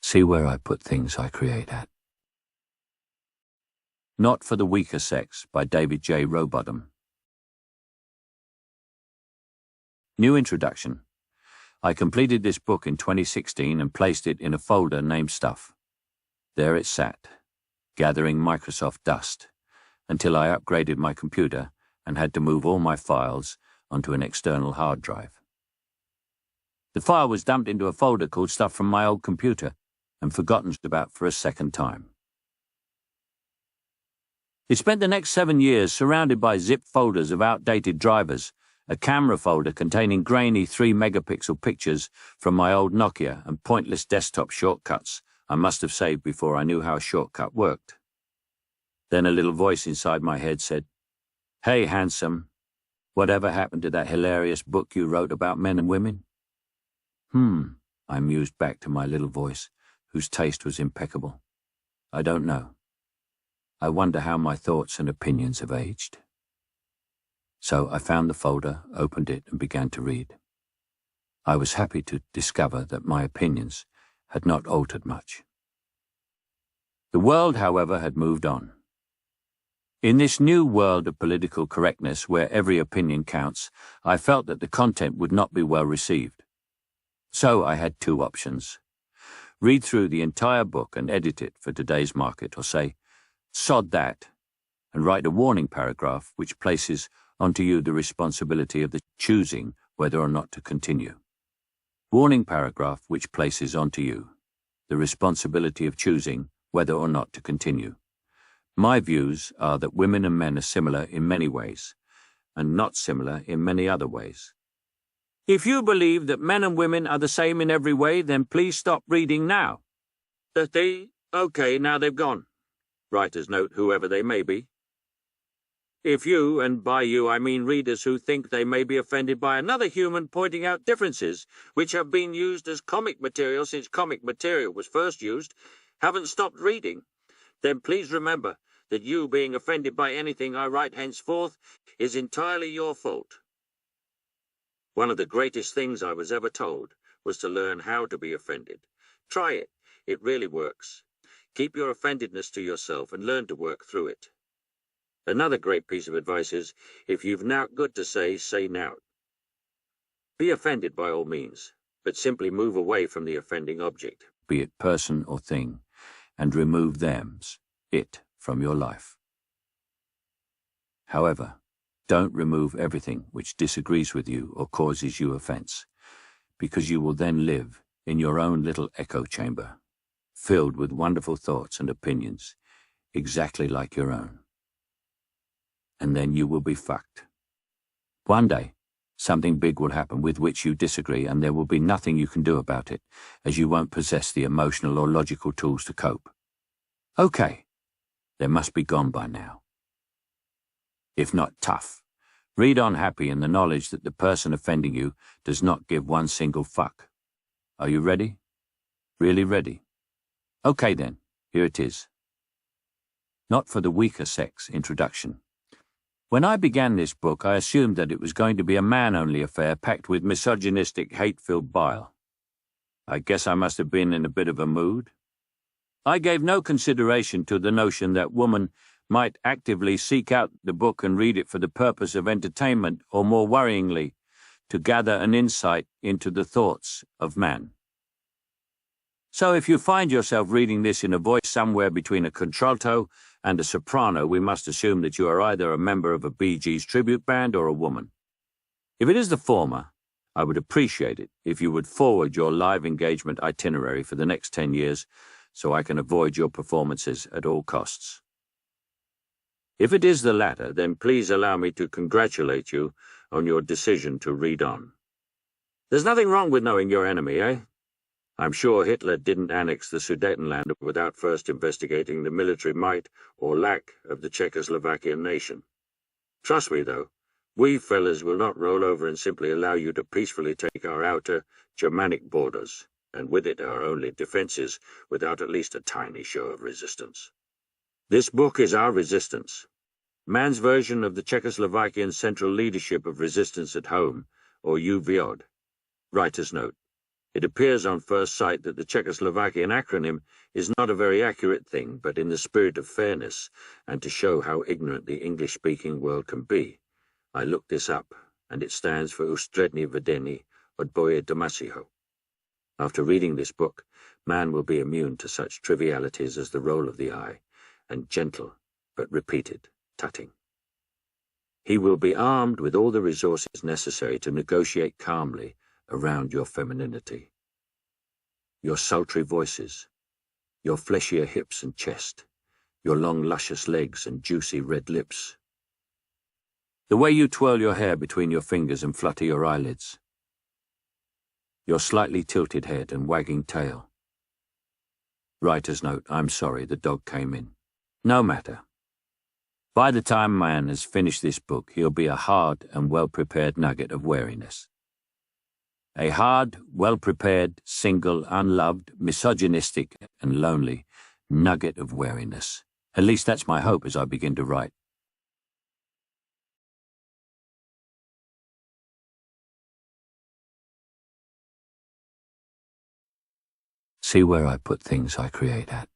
See where I put things I create at. Not for the Weaker Sex by David J. Rowbottom. New introduction. I completed this book in 2016 and placed it in a folder named Stuff. There it sat, gathering Microsoft dust, until I upgraded my computer and had to move all my files onto an external hard drive. The file was dumped into a folder called Stuff from my old computer and forgotten about for a second time. It spent the next 7 years surrounded by zipped folders of outdated drivers, a camera folder containing grainy 3-megapixel pictures from my old Nokia and pointless desktop shortcuts I must have saved before I knew how a shortcut worked. Then a little voice inside my head said, "Hey, handsome, whatever happened to that hilarious book you wrote about men and women?" I mused back to my little voice, whose taste was impeccable. I don't know. I wonder how my thoughts and opinions have aged. So I found the folder, opened it, and began to read. I was happy to discover that my opinions had not altered much. The world, however, had moved on. In this new world of political correctness where every opinion counts, I felt that the content would not be well received. So I had two options. Read through the entire book and edit it for today's market, or say, sod that, and write a warning paragraph which places onto you the responsibility of the choosing whether or not to continue. Warning paragraph which places onto you the responsibility of choosing whether or not to continue. My views are that women and men are similar in many ways, and not similar in many other ways. If you believe that men and women are the same in every way, then please stop reading now. Okay, now they've gone. Writer's note, whoever they may be. If you, and by you I mean readers who think they may be offended by another human pointing out differences which have been used as comic material since comic material was first used, haven't stopped reading, then please remember that you being offended by anything I write henceforth is entirely your fault. One of the greatest things I was ever told was to learn how to be offended. Try it. It really works. Keep your offendedness to yourself and learn to work through it. Another great piece of advice is, if you've nowt good to say nowt. Be offended by all means, but simply move away from the offending object, be it person or thing, and remove it, from your life. However, don't remove everything which disagrees with you or causes you offense, because you will then live in your own little echo chamber, filled with wonderful thoughts and opinions, exactly like your own. And then you will be fucked. One day, something big will happen with which you disagree, and there will be nothing you can do about it, as you won't possess the emotional or logical tools to cope. Okay, they must be gone by now. If not tough, read on happy in the knowledge that the person offending you does not give one single fuck. Are you ready? Really ready? Okay then, here it is. Not for the Weaker Sex introduction. When I began this book, I assumed that it was going to be a man-only affair packed with misogynistic, hate-filled bile. I guess I must have been in a bit of a mood. I gave no consideration to the notion that woman might actively seek out the book and read it for the purpose of entertainment, or more worryingly, to gather an insight into the thoughts of man. So if you find yourself reading this in a voice somewhere between a contralto and a soprano, we must assume that you are either a member of a Bee Gees tribute band or a woman. If it is the former, I would appreciate it if you would forward your live engagement itinerary for the next 10 years so I can avoid your performances at all costs. If it is the latter, then please allow me to congratulate you on your decision to read on. There's nothing wrong with knowing your enemy, eh? I'm sure Hitler didn't annex the Sudetenland without first investigating the military might or lack of the Czechoslovakian nation. Trust me, though, we fellas will not roll over and simply allow you to peacefully take our outer Germanic borders, and with it our only defences, without at least a tiny show of resistance. This book is our resistance. Man's version of the Czechoslovakian Central Leadership of Resistance at Home, or UVOD. Writer's note. It appears on first sight that the Czechoslovakian acronym is not a very accurate thing, but in the spirit of fairness and to show how ignorant the English-speaking world can be, I looked this up, and it stands for Ustredni Vedeni Odboje Domasiho. After reading this book, man will be immune to such trivialities as the roll of the eye and gentle but repeated tutting. He will be armed with all the resources necessary to negotiate calmly around your femininity, your sultry voices, your fleshier hips and chest, your long luscious legs and juicy red lips, the way you twirl your hair between your fingers and flutter your eyelids, your slightly tilted head and wagging tail. Writer's note, I'm sorry, the dog came in. No matter. By the time man has finished this book, he'll be a hard and well-prepared nugget of wariness. A hard, well-prepared, single, unloved, misogynistic, and lonely nugget of wariness. At least that's my hope as I begin to write. See where I put things I create at.